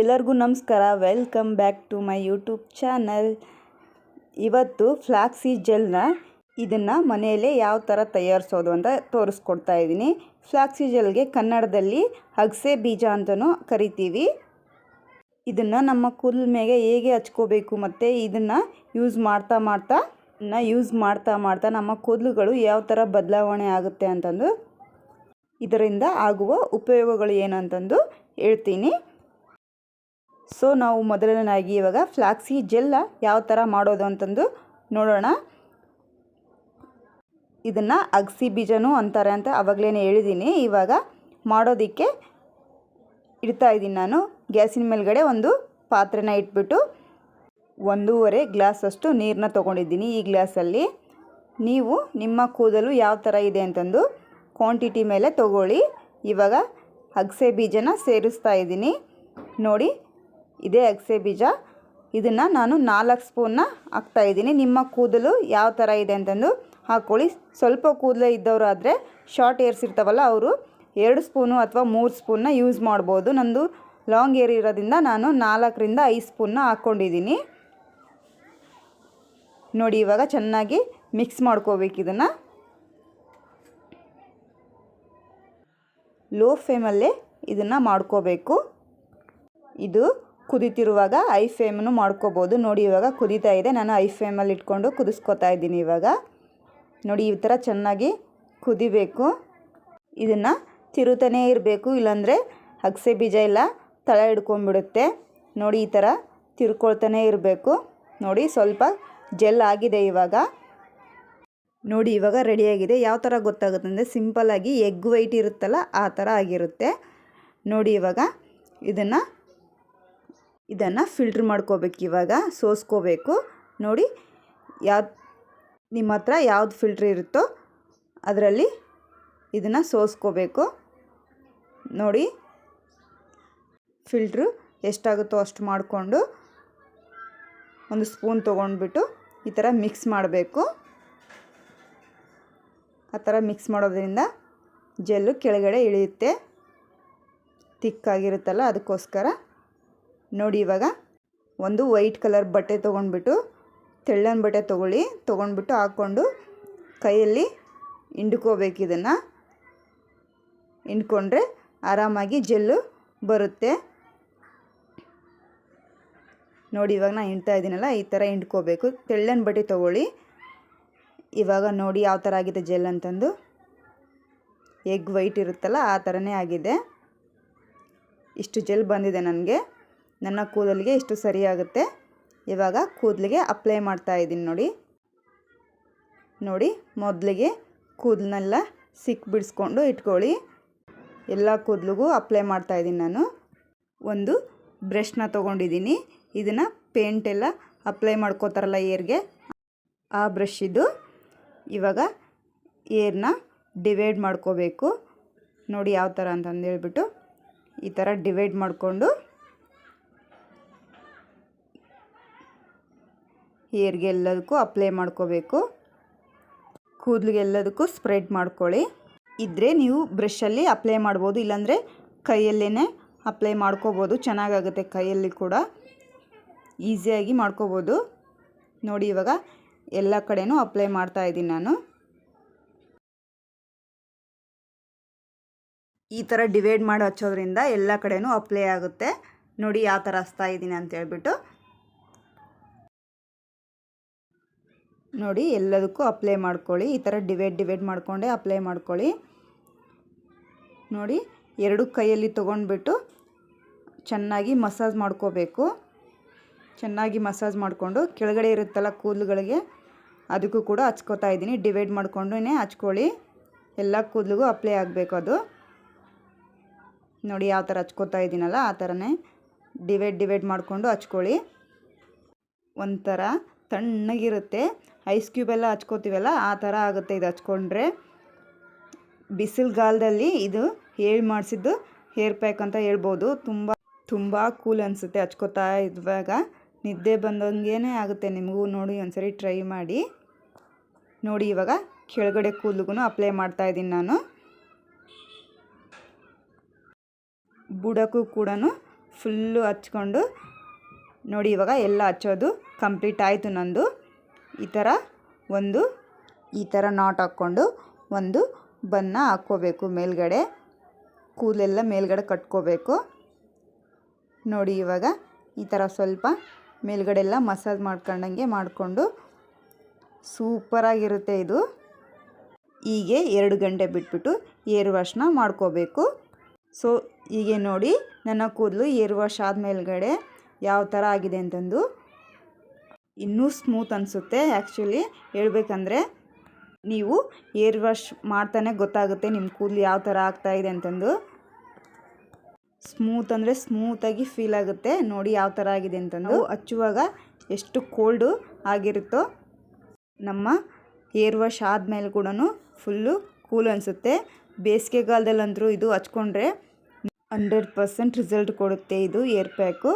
ಎಲ್ಲರಿಗೂ ನಮಸ್ಕಾರ. Welcome back to my YouTube channel. ಇವತ್ತು ಫ್ಲಾಕ್ಸಿ ಜೆಲ್ನ ಇದನ್ನು ಮನೆಯಲ್ಲೇ ಯಾವ ಥರ ತಯಾರಿಸೋದು ಅಂತ ತೋರಿಸ್ಕೊಡ್ತಾ ಇದ್ದೀನಿ. ಫ್ಲಾಕ್ಸಿ ಜೆಲ್ಗೆ ಕನ್ನಡದಲ್ಲಿ ಅಗಸೆ ಬೀಜ ಅಂತಲೂ ಕರಿತೀವಿ. ಇದನ್ನು ನಮ್ಮ ಕೂದಲ ಮೇಲೆ ಹೇಗೆ ಹಚ್ಕೋಬೇಕು ಮತ್ತು ಇದನ್ನು ಯೂಸ್ ಮಾಡ್ತಾ ನಮ್ಮ ಕೂದಲುಗಳು ಯಾವ ಥರ ಬದಲಾವಣೆ ಆಗುತ್ತೆ ಅಂತಂದು ಇದರಿಂದ ಆಗುವ ಉಪಯೋಗಗಳು ಏನಂತಂದು ಹೇಳ್ತೀನಿ. ಸೊ ನಾವು ಮೊದಲನೇದಾಗಿ ಇವಾಗ ಫ್ಲಾಕ್ಸಿ ಜೆಲ್ ಯಾವ ಥರ ಮಾಡೋದು ಅಂತಂದು ನೋಡೋಣ. ಇದನ್ನು ಅಗಸೆ ಬೀಜನೂ ಅಂತಾರೆ ಅಂತ ಆವಾಗಲೇ ಹೇಳಿದ್ದೀನಿ. ಇವಾಗ ಮಾಡೋದಕ್ಕೆ ಇಡ್ತಾ ಇದ್ದೀನಿ. ನಾನು ಗ್ಯಾಸಿನ ಮೇಲ್ಗಡೆ ಒಂದು ಪಾತ್ರೆನ ಇಟ್ಬಿಟ್ಟು 1.5 ಗ್ಲಾಸಷ್ಟು ನೀರನ್ನ ತೊಗೊಂಡಿದ್ದೀನಿ. ಈ ಗ್ಲಾಸಲ್ಲಿ ನೀವು ನಿಮ್ಮ ಕೂದಲು ಯಾವ ಥರ ಇದೆ ಅಂತಂದು ಕ್ವಾಂಟಿಟಿ ಮೇಲೆ ತೊಗೊಳ್ಳಿ. ಇವಾಗ ಅಗಸೆ ಬೀಜನ ಸೇರಿಸ್ತಾ ಇದ್ದೀನಿ. ನೋಡಿ, ಇದೇ ಅಗಸೆ ಬೀಜ. ಇದನ್ನು ನಾನು 4 ಸ್ಪೂನ್ನ ಹಾಕ್ತಾಯಿದ್ದೀನಿ. ನಿಮ್ಮ ಕೂದಲು ಯಾವ ಥರ ಇದೆ ಅಂತಂದು ಹಾಕ್ಕೊಳ್ಳಿ. ಸ್ವಲ್ಪ ಕೂದಲೇ ಇದ್ದವರು ಆದರೆ ಶಾರ್ಟ್ ಏರ್ಸ್ ಇರ್ತಾವಲ್ಲ, ಅವರು 2 ಸ್ಪೂನು ಅಥವಾ 3 ಸ್ಪೂನ್ನ ಯೂಸ್ ಮಾಡ್ಬೋದು. ನಂದು ಲಾಂಗ್ ಏರ್ ಇರೋದ್ರಿಂದ ನಾನು 4 ರಿಂದ 5 ಸ್ಪೂನ್ನ ಹಾಕ್ಕೊಂಡಿದ್ದೀನಿ. ನೋಡಿ, ಇವಾಗ ಚೆನ್ನಾಗಿ ಮಿಕ್ಸ್ ಮಾಡ್ಕೋಬೇಕು. ಇದನ್ನು ಲೋ ಫ್ಲೇಮಲ್ಲೇ ಇದನ್ನು ಮಾಡ್ಕೋಬೇಕು. ಇದು ಕುದೀತಿರುವಾಗ ಐ ಫ್ಲೇಮನ್ನು ಮಾಡ್ಕೋಬೋದು. ನೋಡಿ, ಇವಾಗ ಕುದೀತಾ ಇದೆ. ನಾನು ಐ ಫ್ಲೇಮಲ್ಲಿ ಇಟ್ಕೊಂಡು ಕುದಿಸ್ಕೊತಾ ಇದ್ದೀನಿ. ಇವಾಗ ನೋಡಿ, ಈ ಥರ ಚೆನ್ನಾಗಿ ಕುದಿಬೇಕು. ಇದನ್ನು ತಿರುತಾನೇ ಇರಬೇಕು, ಇಲ್ಲಾಂದರೆ ಅಗಸೆ ಬೀಜ ಎಲ್ಲ ತಳ ಹಿಡ್ಕೊಂಡ್ಬಿಡುತ್ತೆ. ನೋಡಿ, ಈ ಥರ ತಿರ್ಕೊಳ್ತಾನೆ ಇರಬೇಕು. ನೋಡಿ, ಸ್ವಲ್ಪ ಜೆಲ್ ಆಗಿದೆ ಇವಾಗ. ನೋಡಿ, ಇವಾಗ ರೆಡಿಯಾಗಿದೆ. ಯಾವ ಥರ ಗೊತ್ತಾಗುತ್ತೆ ಅಂದರೆ ಸಿಂಪಲ್ಲಾಗಿ ಎಗ್ ವೈಟ್ ಇರುತ್ತಲ್ಲ, ಆ ಥರ ಆಗಿರುತ್ತೆ. ನೋಡಿ, ಇವಾಗ ಇದನ್ನು ಫಿಲ್ಟ್ರ್ ಮಾಡ್ಕೋಬೇಕು. ಇವಾಗ ಸೋಸ್ಕೋಬೇಕು. ನೋಡಿ, ನಿಮ್ಮ ಹತ್ರ ಯಾವ್ದು ಫಿಲ್ಟ್ರ್ ಇರುತ್ತೋ ಅದರಲ್ಲಿ ಇದನ್ನು ಸೋಸ್ಕೋಬೇಕು. ನೋಡಿ, ಫಿಲ್ಟ್ರು ಎಷ್ಟಾಗುತ್ತೋ ಅಷ್ಟು ಮಾಡಿಕೊಂಡು ಒಂದು ಸ್ಪೂನ್ ತೊಗೊಂಡ್ಬಿಟ್ಟು ಈ ಥರ ಮಿಕ್ಸ್ ಮಾಡಬೇಕು. ಆ ಥರ ಮಿಕ್ಸ್ ಮಾಡೋದ್ರಿಂದ ಜೆಲ್ಲು ಕೆಳಗಡೆ ಇಳಿಯುತ್ತೆ, ತಿಕ್ಕಾಗಿರುತ್ತಲ್ಲ, ಅದಕ್ಕೋಸ್ಕರ. ನೋಡಿ, ಇವಾಗ ಒಂದು ವೈಟ್ ಕಲರ್ ಬಟ್ಟೆ ತೊಗೊಂಡ್ಬಿಟ್ಟು, ತೆಳ್ಳನ ಬಟ್ಟೆ ತೊಗೊಂಡ್ಬಿಟ್ಟು ಹಾಕ್ಕೊಂಡು ಕೈಯಲ್ಲಿ ಹಿಂಡ್ಕೋಬೇಕು. ಇದನ್ನು ಹಿಂಡ್ಕೊಂಡ್ರೆ ಆರಾಮಾಗಿ ಜೆಲ್ಲು ಬರುತ್ತೆ. ನೋಡಿ, ಇವಾಗ ನಾನು ಹಿಂಡ್ತಾ ಇದ್ದೀನಲ್ಲ, ಈ ಥರ ಹಿಂಡ್ಕೋಬೇಕು. ತೆಳ್ಳನ ಬಟ್ಟೆ ತೊಗೊಳ್ಳಿ. ಇವಾಗ ನೋಡಿ ಯಾವ ಥರ ಆಗಿದೆ ಜೆಲ್ ಅಂತಂದು. ಎಗ್ ವೈಟ್ ಇರುತ್ತಲ್ಲ, ಆ ಥರನೇ ಆಗಿದೆ. ಇಷ್ಟು ಜೆಲ್ ಬಂದಿದೆ ನನಗೆ. ನನ್ನ ಕೂದಲಿಗೆ ಇಷ್ಟು ಸರಿಯಾಗುತ್ತೆ. ಇವಾಗ ಕೂದಲಿಗೆ ಅಪ್ಲೈ ಮಾಡ್ತಾ ಇದ್ದೀನಿ. ನೋಡಿ, ಮೊದಲಿಗೆ ಕೂದಲನ್ನೆಲ್ಲ ಬಿಡಿಸ್ಕೊಂಡು ಇಟ್ಕೊಳ್ಳಿ. ಎಲ್ಲ ಕೂದಲಿಗೂ ಅಪ್ಲೈ ಮಾಡ್ತಾ ಇದ್ದೀನಿ. ನಾನು ಒಂದು ಬ್ರಷ್ನ ತೊಗೊಂಡಿದ್ದೀನಿ. ಇದನ್ನು ಪೇಂಟ್ ಎಲ್ಲ ಅಪ್ಲೈ ಮಾಡ್ಕೋತಾರಲ್ಲ ಏರ್ಗೆ, ಆ ಬ್ರಷ್ ಇದು. ಇವಾಗ ಏರ್ನ ಡಿವೈಡ್ ಮಾಡ್ಕೋಬೇಕು. ನೋಡಿ ಯಾವ ಥರ ಅಂತಂದು ಹೇಳ್ಬಿಟ್ಟು ಈ ಥರ ಡಿವೈಡ್ ಮಾಡಿಕೊಂಡು ಏರ್ಗೆ ಎಲ್ಲದಕ್ಕೂ ಅಪ್ಲೈ ಮಾಡ್ಕೋಬೇಕು. ಕೂದಲಿಗೆ ಎಲ್ಲದಕ್ಕೂ ಸ್ಪ್ರೆಡ್ ಮಾಡ್ಕೊಳ್ಳಿ. ಇದ್ದರೆ ನೀವು ಬ್ರಷಲ್ಲಿ ಅಪ್ಲೈ ಮಾಡ್ಬೋದು, ಇಲ್ಲಾಂದರೆ ಕೈಯಲ್ಲೇ ಅಪ್ಲೈ ಮಾಡ್ಕೋಬೋದು. ಚೆನ್ನಾಗಾಗುತ್ತೆ. ಕೈಯಲ್ಲಿ ಕೂಡ ಈಸಿಯಾಗಿ ಮಾಡ್ಕೋಬೋದು. ನೋಡಿ, ಇವಾಗ ಎಲ್ಲ ಕಡೆನೂ ಅಪ್ಲೈ ಮಾಡ್ತಾ ಇದ್ದೀನಿ ನಾನು. ಈ ಥರ ಡಿವೈಡ್ ಮಾಡಿ ಹಚ್ಚೋದ್ರಿಂದ ಎಲ್ಲ ಕಡೆನೂ ಅಪ್ಲೈ ಆಗುತ್ತೆ. ನೋಡಿ ಯಾವ ಥರ ಹಚ್ತಾ ಇದ್ದೀನಿ ಅಂತ ಹೇಳ್ಬಿಟ್ಟು. ನೋಡಿ, ಎಲ್ಲದಕ್ಕೂ ಅಪ್ಲೈ ಮಾಡ್ಕೊಳ್ಳಿ. ಈ ಥರ ಡಿವೈಡ್ ಮಾಡಿಕೊಂಡೆ ಅಪ್ಲೈ ಮಾಡ್ಕೊಳ್ಳಿ. ನೋಡಿ, 2 ಕೈಯಲ್ಲಿ ತೊಗೊಂಡ್ಬಿಟ್ಟು ಚೆನ್ನಾಗಿ ಮಸಾಜ್ ಮಾಡ್ಕೋಬೇಕು. ಚೆನ್ನಾಗಿ ಮಸಾಜ್ ಮಾಡಿಕೊಂಡು ಕೆಳಗಡೆ ಇರುತ್ತಲ್ಲ ಕೂದಲುಗಳಿಗೆ, ಅದಕ್ಕೂ ಕೂಡ ಹಚ್ಕೋತಾ ಇದ್ದೀನಿ. ಡಿವೈಡ್ ಮಾಡಿಕೊಂಡೇ ಹಚ್ಕೊಳ್ಳಿ. ಎಲ್ಲ ಕೂದಲಿಗೂ ಅಪ್ಲೈ ಆಗಬೇಕು ಅದು. ನೋಡಿ ಯಾವ ಥರ ಹಚ್ಕೋತಾ ಇದ್ದೀನಲ್ಲ, ಆ ಥರನೇ ಡಿವೈಡ್ ಮಾಡಿಕೊಂಡು ಹಚ್ಕೊಳ್ಳಿ. ಒಂಥರ ತಣ್ಣಗಿರುತ್ತೆ. ಐಸ್ ಕ್ಯೂಬ್ ಎಲ್ಲ ಹಚ್ಕೋತೀವಲ್ಲ, ಆ ಥರ ಆಗುತ್ತೆ ಇದು ಹಚ್ಕೊಂಡ್ರೆ. ಬಿಸಿಲುಗಾಲದಲ್ಲಿ ಇದು ಮಾಡಿಸಿದ್ದು ಹೇರ್ ಪ್ಯಾಕ್ ಅಂತ ಹೇಳ್ಬೋದು. ತುಂಬ ಕೂಲ್ ಅನಿಸುತ್ತೆ ಹಚ್ಕೋತಾ ಇದ್ದಾಗ. ನಿದ್ದೆ ಬಂದಂಗೆ ಆಗುತ್ತೆ ನಿಮಗೂ. ನೋಡಿ, ಒಂದ್ಸರಿ ಟ್ರೈ ಮಾಡಿ. ನೋಡಿ, ಇವಾಗ ಕೆಳಗಡೆ ಕೂದಲಿಗೂ ಅಪ್ಲೈ ಮಾಡ್ತಾಯಿದ್ದೀನಿ ನಾನು. ಬುಡಕ್ಕೂ ಕೂಡ ಫುಲ್ಲು ಹಚ್ಕೊಂಡು ನೋಡಿ. ಇವಾಗ ಎಲ್ಲ ಹಚ್ಚೋದು ಕಂಪ್ಲೀಟ್ ಆಯಿತು ನಂದು. ಈ ಥರ ನಾಟ್ ಹಾಕ್ಕೊಂಡು ಒಂದು ಬನ್ನ ಹಾಕ್ಕೋಬೇಕು ಮೇಲ್ಗಡೆ. ಕೂದಲೆಲ್ಲ ಮೇಲ್ಗಡೆ ಕಟ್ಕೋಬೇಕು ನೋಡಿ. ಇವಾಗ ಈ ಥರ ಸ್ವಲ್ಪ ಮೇಲ್ಗಡೆ ಎಲ್ಲ ಮಸಾಜ್ ಮಾಡ್ಕೊಂಡಂಗೆ ಮಾಡಿಕೊಂಡು ಸೂಪರಾಗಿರುತ್ತೆ ಇದು. ಹೀಗೆ 2 ಗಂಟೆ ಬಿಟ್ಬಿಟ್ಟು ಏರ್ ವಾಶ್ನ ಮಾಡ್ಕೋಬೇಕು. ಸೊ ಹೀಗೆ ನೋಡಿ ನನ್ನ ಕೂದಲು ಏರ್ ವಾಶ್ ಆದಮೇಲ್ಗಡೆ ಯಾವ ಥರ ಆಗಿದೆ ಅಂತಂದು. ಇನ್ನೂ ಸ್ಮೂತ್ ಅನಿಸುತ್ತೆ. ಆ್ಯಕ್ಚುಲಿ ಹೇಳ್ಬೇಕಂದ್ರೆ ನೀವು ಏರ್ ವಾಶ್ ಮಾಡ್ತಾನೆ ಗೊತ್ತಾಗುತ್ತೆ ನಿಮ್ಮ ಕೂದಲು ಯಾವ ಥರ ಆಗ್ತಾಯಿದೆ ಅಂತಂದು. ಸ್ಮೂತ್ ಅಂದರೆ ಸ್ಮೂತಾಗಿ ಫೀಲ್ ಆಗುತ್ತೆ ನೋಡಿ ಯಾವ ಥರ ಆಗಿದೆ ಅಂತಂದು. ಹಚ್ಚುವಾಗ ಎಷ್ಟು ಕೋಲ್ಡು ಆಗಿರುತ್ತೋ ನಮ್ಮ ಏರ್ ವಾಶ್ ಆದಮೇಲೆ ಕೂಡ ಫುಲ್ಲು ಕೂಲ್ ಅನಿಸುತ್ತೆ. ಬೇಸಿಗೆಗಾಲದಲ್ಲಂತರೂ ಇದು ಹಚ್ಕೊಂಡ್ರೆ 100% ರಿಸಲ್ಟ್ ಕೊಡುತ್ತೆ ಇದು ಏರ್ ಪ್ಯಾಕು.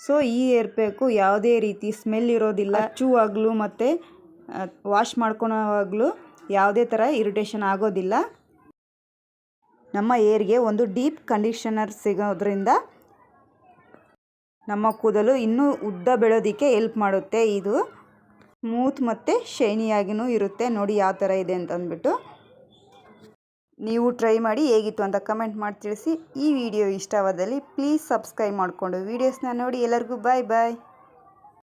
ಸೊ ಈ ಏರ್ ಪ್ಯಾಕು ಯಾವುದೇ ರೀತಿ ಸ್ಮೆಲ್ ಇರೋದಿಲ್ಲ. ಹಚ್ಚುವಾಗಲೂ ಮತ್ತು ವಾಶ್ ಮಾಡ್ಕೊಳೋವಾಗಲೂ ಯಾವುದೇ ಥರ ಇರಿಟೇಷನ್ ಆಗೋದಿಲ್ಲ. ನಮ್ಮ ಏರ್ಗೆ ಒಂದು ಡೀಪ್ ಕಂಡೀಷನರ್ ಸಿಗೋದ್ರಿಂದ ನಮ್ಮ ಕೂದಲು ಇನ್ನೂ ಉದ್ದ ಬೆಳೋದಕ್ಕೆ ಹೆಲ್ಪ್ ಮಾಡುತ್ತೆ. ಇದು ಸ್ಮೂತ್ ಮತ್ತು ಶೈನಿಯಾಗಿಯೂ ಇರುತ್ತೆ ನೋಡಿ ಯಾವ ಥರ ಇದೆ ಅಂತಂದ್ಬಿಟ್ಟು. ನೀವು ಟ್ರೈ ಮಾಡಿ ಹೇಗಿತ್ತು ಅಂತ ಕಮೆಂಟ್ ಮಾಡಿ ತಿಳಿಸಿ. ಈ ವಿಡಿಯೋ ಇಷ್ಟವಾದಲ್ಲಿ ಪ್ಲೀಸ್ ಸಬ್ಸ್ಕ್ರೈಬ್ ಮಾಡಿಕೊಂಡು ವೀಡಿಯೋಸ್ನ ನೋಡಿ. ಎಲ್ಲರಿಗೂ ಬಾಯ್ ಬಾಯ್.